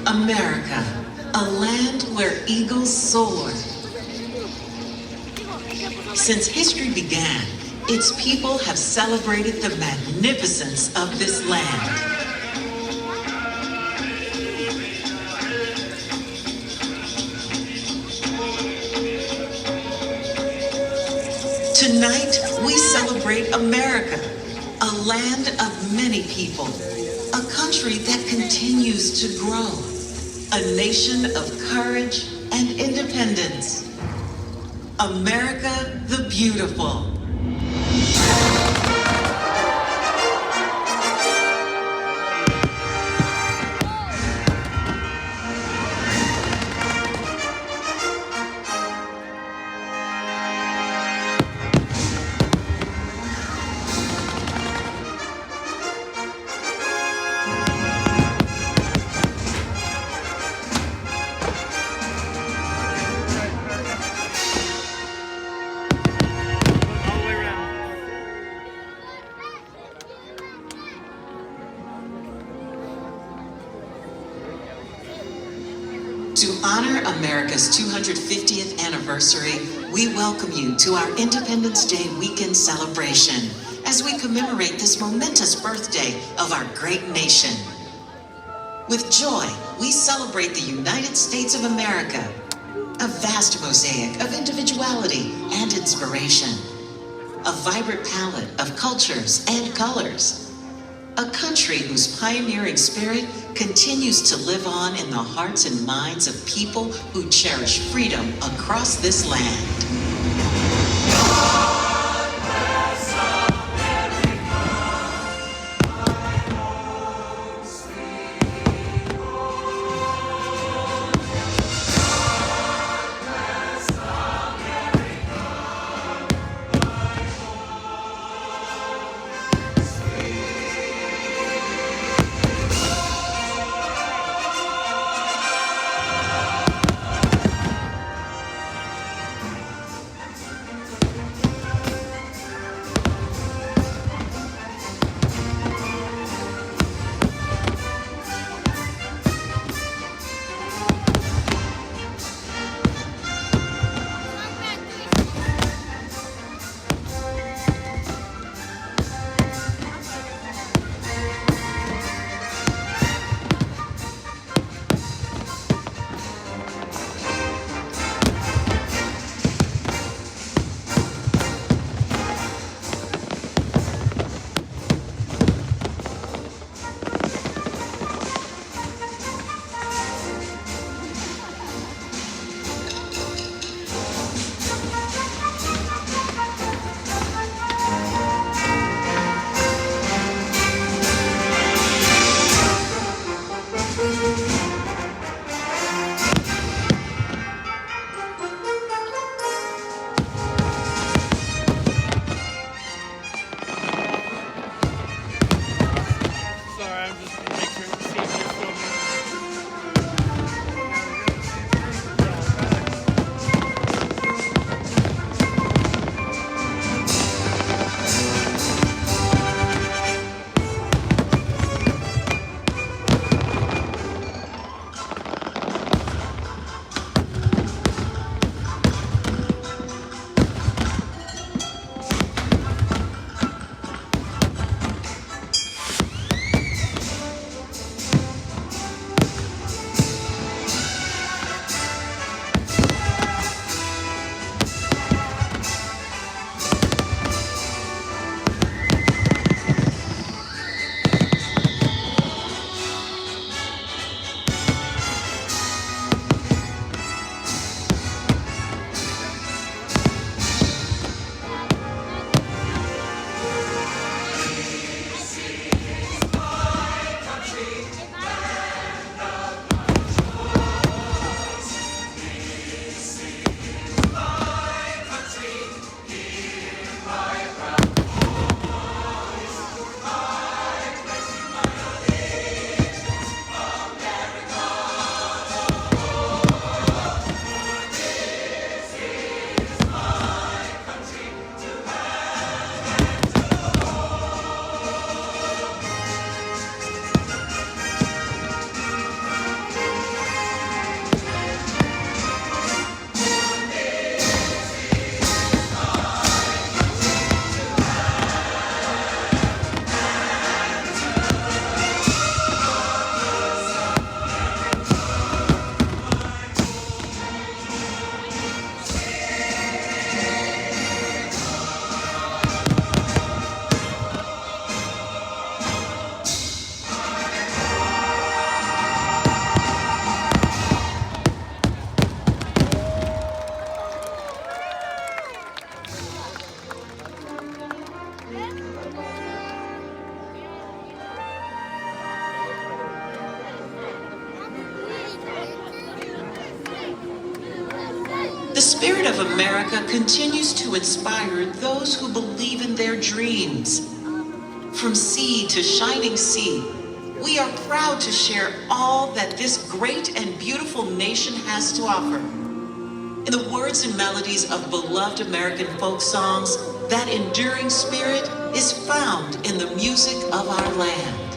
America, a land where eagles soar. Since history began, its people have celebrated the magnificence of this land. Tonight, we celebrate America, a land of many people, a country that continues to grow, a nation of courage and independence. America the Beautiful. To honor America's 250th anniversary, we welcome you to our Independence Day weekend celebration as we commemorate this momentous birthday of our great nation. With joy, we celebrate the United States of America, a vast mosaic of individuality and inspiration, a vibrant palette of cultures and colors, a country whose pioneering spirit continues to live on in the hearts and minds of people who cherish freedom across this land. The spirit of America continues to inspire those who believe in their dreams. From sea to shining sea, we are proud to share all that this great and beautiful nation has to offer. In the words and melodies of beloved American folk songs, that enduring spirit is found in the music of our land.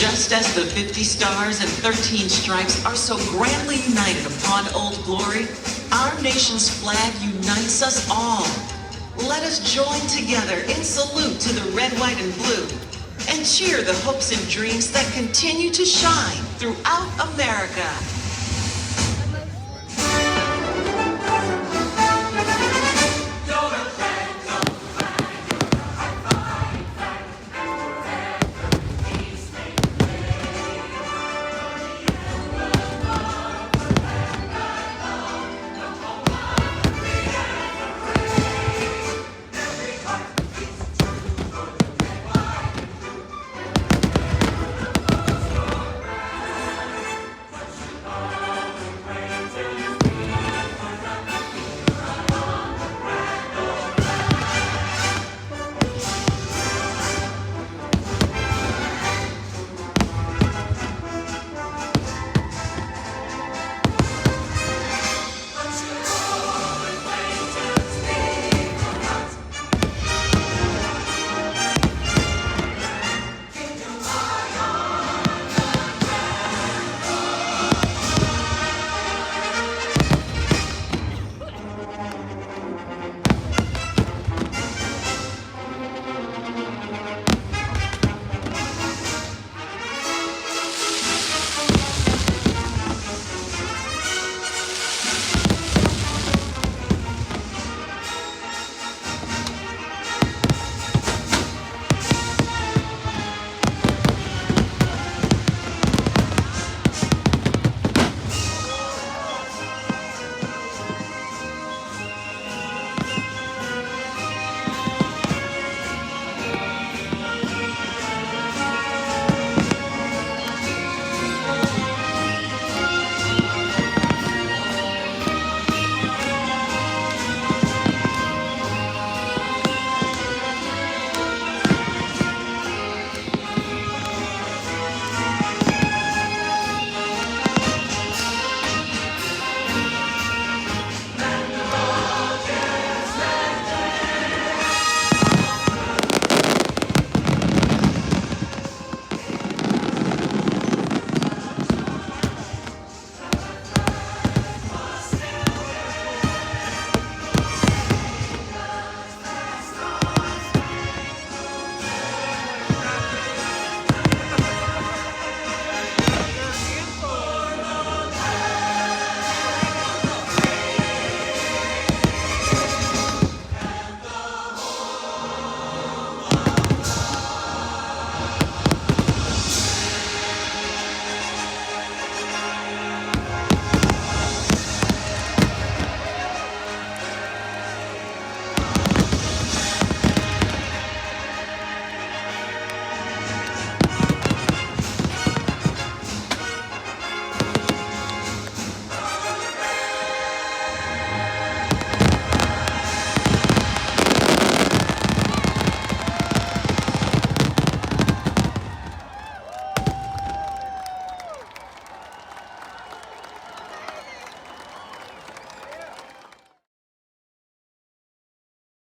Just as the 50 stars and 13 stripes are so grandly united upon Old Glory, our nation's flag unites us all. Let us join together in salute to the red, white, and blue, and cheer the hopes and dreams that continue to shine throughout America.